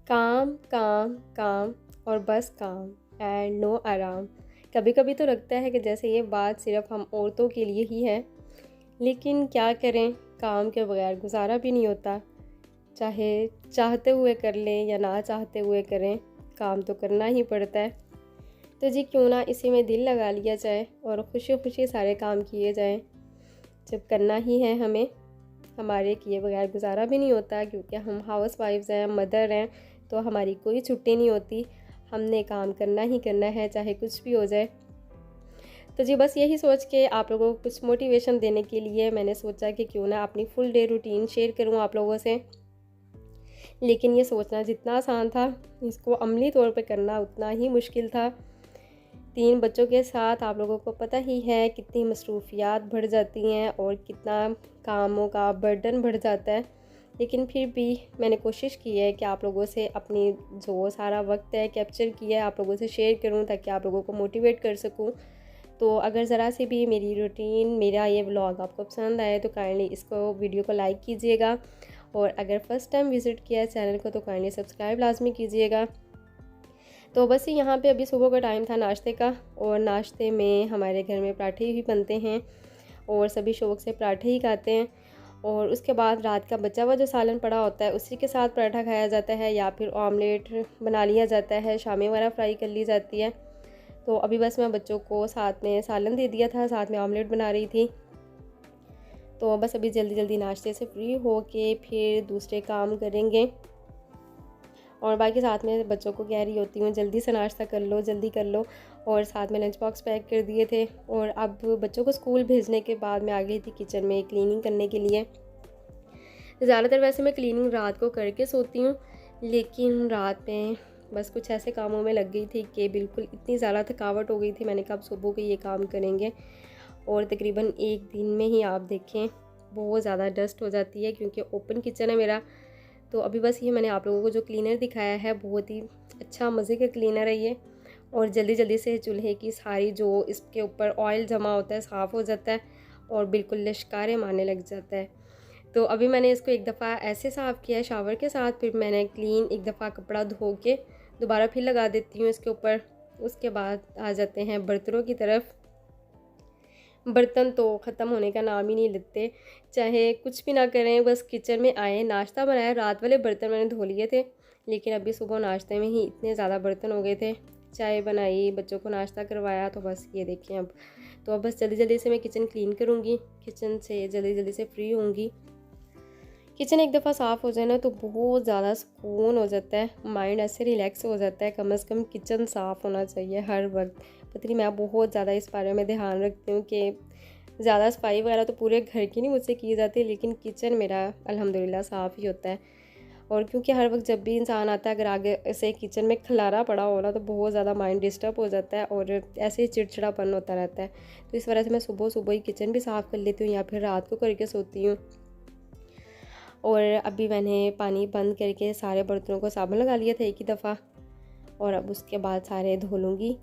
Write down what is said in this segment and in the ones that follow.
काम काम काम और बस काम एंड नो आराम। कभी कभी तो लगता है कि जैसे ये बात सिर्फ हम औरतों के लिए ही है, लेकिन क्या करें, काम के बगैर गुजारा भी नहीं होता। चाहे चाहते हुए कर लें या ना चाहते हुए करें, काम तो करना ही पड़ता है। तो जी क्यों ना इसी में दिल लगा लिया जाए और खुशी खुशी सारे काम किए जाएं। जब करना ही है हमें, हमारे किए बगैर गुजारा भी नहीं होता, क्योंकि हम हाउस वाइफ्स हैं, मदर हैं, तो हमारी कोई छुट्टी नहीं होती। हमने काम करना ही करना है, चाहे कुछ भी हो जाए। तो जी बस यही सोच के आप लोगों को कुछ मोटिवेशन देने के लिए मैंने सोचा कि क्यों ना अपनी फुल डे रूटीन शेयर करूं आप लोगों से। लेकिन ये सोचना जितना आसान था, इसको अमली तौर पे करना उतना ही मुश्किल था। 3 बच्चों के साथ आप लोगों को पता ही है कितनी मसरूफियात बढ़ जाती हैं और कितना कामों का बर्डन बढ़ जाता है। लेकिन फिर भी मैंने कोशिश की है कि आप लोगों से अपनी जो सारा वक्त है कैप्चर किया है आप लोगों से शेयर करूं, ताकि आप लोगों को मोटिवेट कर सकूं। तो अगर ज़रा से भी मेरी रूटीन, मेरा ये व्लॉग आपको पसंद आए तो काइंडली इसको वीडियो को लाइक कीजिएगा, और अगर फ़र्स्ट टाइम विज़िट किया है चैनल को तो काइंडली सब्सक्राइब लाजमी कीजिएगा। तो बस यहाँ पे अभी सुबह का टाइम था नाश्ते का, और नाश्ते में हमारे घर में पराठे ही बनते हैं और सभी शौक़ से पराठे ही खाते हैं। और उसके बाद रात का बचा हुआ जो सालन पड़ा होता है उसी के साथ पराठा खाया जाता है, या फिर ऑमलेट बना लिया जाता है, शामी वगैरह फ्राई कर ली जाती है। तो अभी बस मैं बच्चों को साथ में सालन दे दिया था, साथ में ऑमलेट बना रही थी। तो बस अभी जल्दी जल्दी नाश्ते से फ्री हो के फिर दूसरे काम करेंगे, और बाकी साथ में बच्चों को कह रही होती हूँ जल्दी से नाश्ता कर लो, जल्दी कर लो। और साथ में लंच बॉक्स पैक कर दिए थे, और अब बच्चों को स्कूल भेजने के बाद मैं आ गई थी किचन में क्लीनिंग करने के लिए। ज़्यादातर वैसे मैं क्लीनिंग रात को करके सोती हूँ, लेकिन रात में बस कुछ ऐसे कामों में लग गई थी कि बिल्कुल इतनी ज़्यादा थकावट हो गई थी। मैंने कहा अब सुबह के ये काम करेंगे, और तकरीबन एक दिन में ही आप देखें बहुत ज़्यादा डस्ट हो जाती है, क्योंकि ओपन किचन है मेरा। तो अभी बस ये मैंने आप लोगों को जो क्लीनर दिखाया है बहुत ही अच्छा मज़े का क्लीनर है ये, और जल्दी जल्दी से चूल्हे की सारी जो इसके ऊपर ऑयल जमा होता है साफ़ हो जाता है, और बिल्कुल लश्कारे मारने लग जाता है। तो अभी मैंने इसको एक दफ़ा ऐसे साफ़ किया है शावर के साथ, फिर मैंने क्लीन एक दफ़ा कपड़ा धो के दोबारा फिर लगा देती हूँ इसके ऊपर। उसके बाद आ जाते हैं बर्तनों की तरफ। बर्तन तो ख़त्म होने का नाम ही नहीं लेते, चाहे कुछ भी ना करें, बस किचन में आए, नाश्ता बनाया, रात वाले बर्तन मैंने धो लिए थे, लेकिन अभी सुबह नाश्ते में ही इतने ज़्यादा बर्तन हो गए थे। चाय बनाई, बच्चों को नाश्ता करवाया, तो बस ये देखें अब। तो अब बस जल्दी जल्दी से मैं किचन क्लीन करूँगी, किचन से जल्दी जल्दी से फ्री होंगी। किचन एक दफ़ा साफ़ हो जाए ना तो बहुत ज़्यादा सुकून हो जाता है, माइंड ऐसे रिलैक्स हो जाता है। कम से कम किचन साफ़ होना चाहिए हर वक्त। पता नहीं, मैं बहुत ज़्यादा इस बारे में ध्यान रखती हूँ कि ज़्यादा सफाई वगैरह तो पूरे घर की नहीं मुझसे की जाती, लेकिन किचन मेरा अल्हम्दुलिल्लाह साफ़ ही होता है। और क्योंकि हर वक्त जब भी इंसान आता है, अगर आगे से किचन में खलारा पड़ा हो ना तो बहुत ज़्यादा माइंड डिस्टर्ब हो जाता है, और ऐसे ही चिड़चिड़ापन होता रहता है। तो इस वजह से मैं सुबह सुबह ही किचन भी साफ़ कर लेती हूँ, या फिर रात को करके सोती हूँ। और अभी मैंने पानी बंद करके सारे बर्तनों को साबुन लगा लिया था एक ही दफ़ा, और अब उसके बाद सारे धो लूँगी।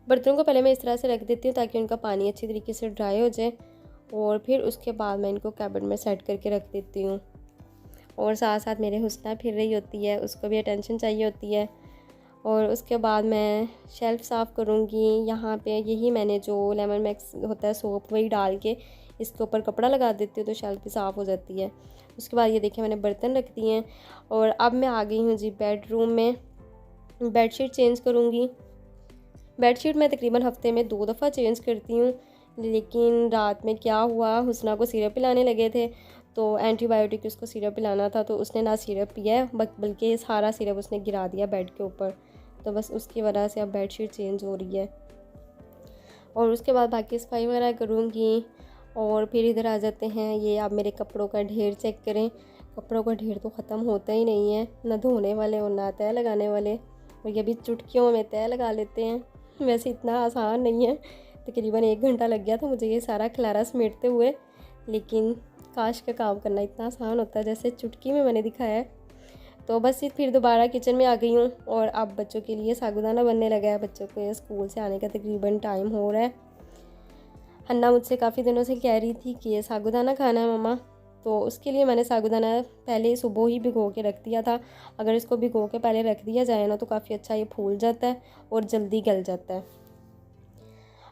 बर्तनों को पहले मैं इस तरह से रख देती हूँ ताकि उनका पानी अच्छी तरीके से ड्राई हो जाए, और फिर उसके बाद मैं इनको कैबिनेट में सेट करके रख देती हूँ। और साथ साथ मेरे हुस्ना फिर रही होती है, उसको भी अटेंशन चाहिए होती है। और उसके बाद मैं शेल्फ़ साफ़ करूँगी। यहाँ पे यही मैंने जो लेमन मैक्स होता है सोप, वही डाल के इसके ऊपर कपड़ा लगा देती हूँ, तो शेल्फ़ भी साफ़ हो जाती है। उसके बाद ये देखिए मैंने बर्तन रख दिए हैं, और अब मैं आ गई हूँ जी बेडरूम में। बेडशीट चेंज करूँगी। बेडशीट मैं तकरीबन हफ़्ते में 2 दफ़ा चेंज करती हूँ, लेकिन रात में क्या हुआ, हुस्ना को सिरप पिलाने लगे थे, तो एंटीबायोटिक उसको सिरप पिलाना था, तो उसने ना सिरप पिया है बल्कि सारा सिरप उसने गिरा दिया बेड के ऊपर। तो बस उसकी वजह से अब बेडशीट चेंज हो रही है। और उसके बाद बाकी सफाई वगैरह करूँगी, और फिर इधर आ जाते हैं। ये आप मेरे कपड़ों का ढेर चेक करें, कपड़ों का ढेर तो ख़त्म होता ही नहीं है, ना धोने वाले और ना तय लगाने वाले, और ये भी चुटकियों में तय लगा लेते हैं। वैसे इतना आसान नहीं है, तकरीबन 1 घंटा लग गया था मुझे ये सारा खलारा समेटते हुए, लेकिन काश का काम करना इतना आसान होता है जैसे चुटकी में मैंने दिखाया है। तो बस फिर दोबारा किचन में आ गई हूँ, और अब बच्चों के लिए साबूदाना बनने लगा है। बच्चों के स्कूल से आने का तकरीबन टाइम हो रहा है। हन्ना मुझसे काफ़ी दिनों से कह रही थी कि ये साबूदाना खाना है मम्मा, तो उसके लिए मैंने साबूदाना पहले सुबह ही भिगो के रख दिया था। अगर इसको भिगो के पहले रख दिया जाए ना तो काफ़ी अच्छा ये फूल जाता है और जल्दी गल जाता है।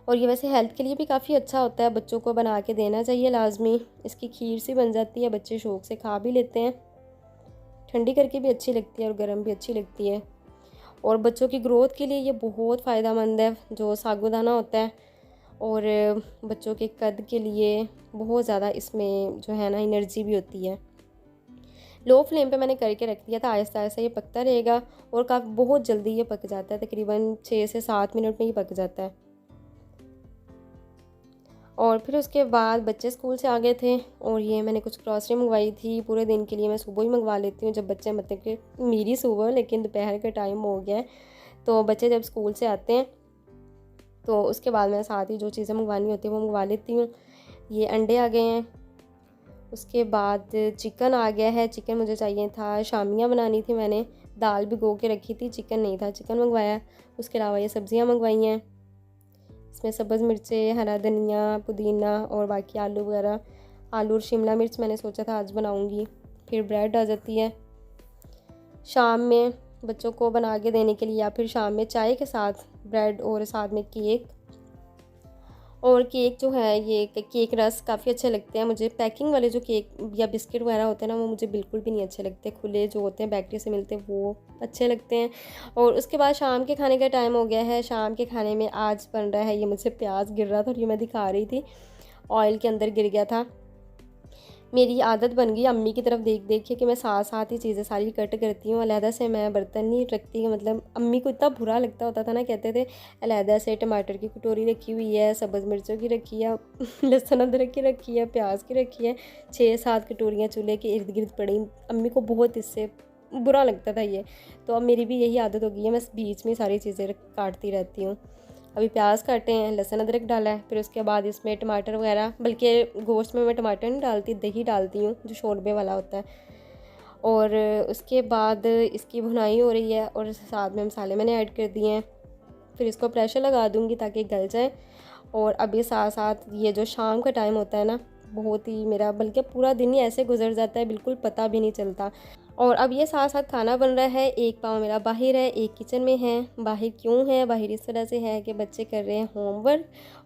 और ये वैसे हेल्थ के लिए भी काफ़ी अच्छा होता है, बच्चों को बना के देना चाहिए लाजमी। इसकी खीर सी बन जाती है, बच्चे शौक़ से खा भी लेते हैं। ठंडी करके भी अच्छी लगती है और गर्म भी अच्छी लगती है। और बच्चों की ग्रोथ के लिए ये बहुत फ़ायदेमंद है जो साबूदाना होता है। और बच्चों के कद के लिए बहुत ज़्यादा इसमें जो है ना एनर्जी भी होती है। लो फ्लेम पे मैंने करके रख दिया था, आहिस्ता आहिस्ता ये पकता रहेगा और बहुत जल्दी ये पक जाता है, तकरीबन 6 से 7 मिनट में ही पक जाता है। और फिर उसके बाद बच्चे स्कूल से आ गए थे और ये मैंने कुछ ग्रॉसरी मंगवाई थी पूरे दिन के लिए। मैं सुबह ही मंगवा लेती हूँ जब बच्चे, मतलब कि मेरी सुबह, लेकिन दोपहर का टाइम हो गया है। तो बच्चे जब स्कूल से आते हैं तो उसके बाद मैं साथ ही जो चीज़ें मंगवानी होती है वो मंगवा लेती हूँ। ये अंडे आ गए हैं, उसके बाद चिकन आ गया है। चिकन मुझे चाहिए था, शामियाँ बनानी थी मैंने, दाल भिगो के रखी थी, चिकन नहीं था, चिकन मंगवाया। उसके अलावा ये सब्ज़ियाँ मंगवाई हैं, इसमें सब्ज़ मिर्चें, हरा धनिया, पुदीना और बाकी आलू वगैरह। आलू और शिमला मिर्च मैंने सोचा था आज बनाऊंगी। फिर ब्रेड आ जाती है शाम में बच्चों को बना के देने के लिए, या फिर शाम में चाय के साथ ब्रेड और साथ में केक। और केक जो है, ये केक रस काफ़ी अच्छे लगते हैं मुझे। पैकिंग वाले जो केक या बिस्किट वगैरह होते हैं ना, वो मुझे बिल्कुल भी नहीं अच्छे लगते। खुले जो होते हैं बेकरी से मिलते हैं वो अच्छे लगते हैं। और उसके बाद शाम के खाने का टाइम हो गया है। शाम के खाने में आज बन रहा है, ये मुझसे प्याज गिर रहा था और ये मैं दिखा रही थी, ऑयल के अंदर गिर गया था। मेरी आदत बन गई अम्मी की तरफ देख देख के कि मैं साथ साथ ही चीज़ें सारी कट करती हूँ, अलहदा से मैं बर्तन नहीं रखती। मतलब अम्मी को इतना बुरा लगता होता था ना, कहते थे अलहदा से टमाटर की कटोरी रखी हुई है, सब्ज़ मिर्चों की रखी है, लहसुन अदरक की रखी है, प्याज की रखी है, 6-7 कटोरियाँ चूल्हे के इर्द गिर्द पड़ी। अम्मी को बहुत इससे बुरा लगता था ये। तो अब मेरी भी यही आदत हो गई है, मैं बीच में सारी चीज़ें काटती रहती हूँ। अभी प्याज काटे हैं, लहसुन अदरक डाला है, फिर उसके बाद इसमें टमाटर वगैरह, बल्कि गोश्त में मैं टमाटर नहीं डालती, दही डालती हूँ जो शोरबे वाला होता है। और उसके बाद इसकी भुनाई हो रही है और साथ में मसाले मैंने ऐड कर दिए हैं। फिर इसको प्रेशर लगा दूँगी ताकि गल जाए। और अभी साथ साथ ये जो शाम का टाइम होता है ना, बहुत ही मेरा, बल्कि पूरा दिन ही ऐसे गुजर जाता है, बिल्कुल पता भी नहीं चलता। और अब ये साथ साथ खाना बन रहा है। एक पाँव मेरा बाहर है, एक किचन में है। बाहर क्यों है? बाहर इस वजह से है कि बच्चे कर रहे हैं होमवर्क।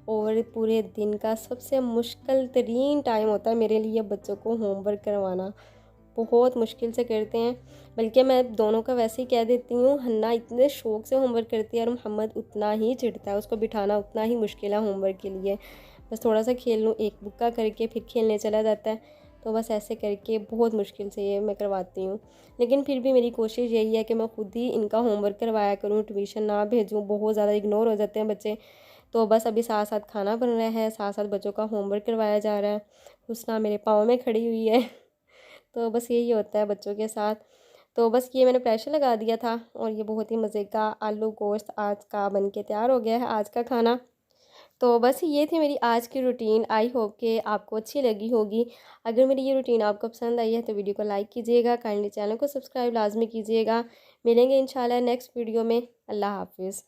और पूरे दिन का सबसे मुश्किल तरीन टाइम होता है मेरे लिए बच्चों को होमवर्क करवाना। बहुत मुश्किल से करते हैं, बल्कि मैं दोनों का वैसे ही कह देती हूँ। हन्ना इतने शौक़ से होमवर्क करती है और मोहम्मद उतना ही चिढ़ता है, उसको बिठाना उतना ही मुश्किल है होमवर्क के लिए। बस थोड़ा सा खेल लूँ, एक बुक्का करके फिर खेलने चला जाता है। तो बस ऐसे करके बहुत मुश्किल से ये मैं करवाती हूँ। लेकिन फिर भी मेरी कोशिश यही है कि मैं खुद ही इनका होमवर्क करवाया करूँ, ट्यूशन ना भेजूँ, बहुत ज़्यादा इग्नोर हो जाते हैं बच्चे। तो बस अभी साथ साथ खाना बन रहा है, साथ साथ बच्चों का होमवर्क करवाया जा रहा है। हुस्ना मेरे पाँव में खड़ी हुई है। तो बस यही होता है बच्चों के साथ। तो बस ये मैंने प्रेशर लगा दिया था और ये बहुत ही मज़े का आलू गोश्त आज का बन के तैयार हो गया है, आज का खाना। तो बस ये थी मेरी आज की रूटीन। आई होप कि आपको अच्छी लगी होगी। अगर मेरी ये रूटीन आपको पसंद आई है तो वीडियो को लाइक कीजिएगा, काइंडली चैनल को सब्सक्राइब लाजमी कीजिएगा। मिलेंगे इंशाल्लाह नेक्स्ट वीडियो में। अल्लाह हाफिज़।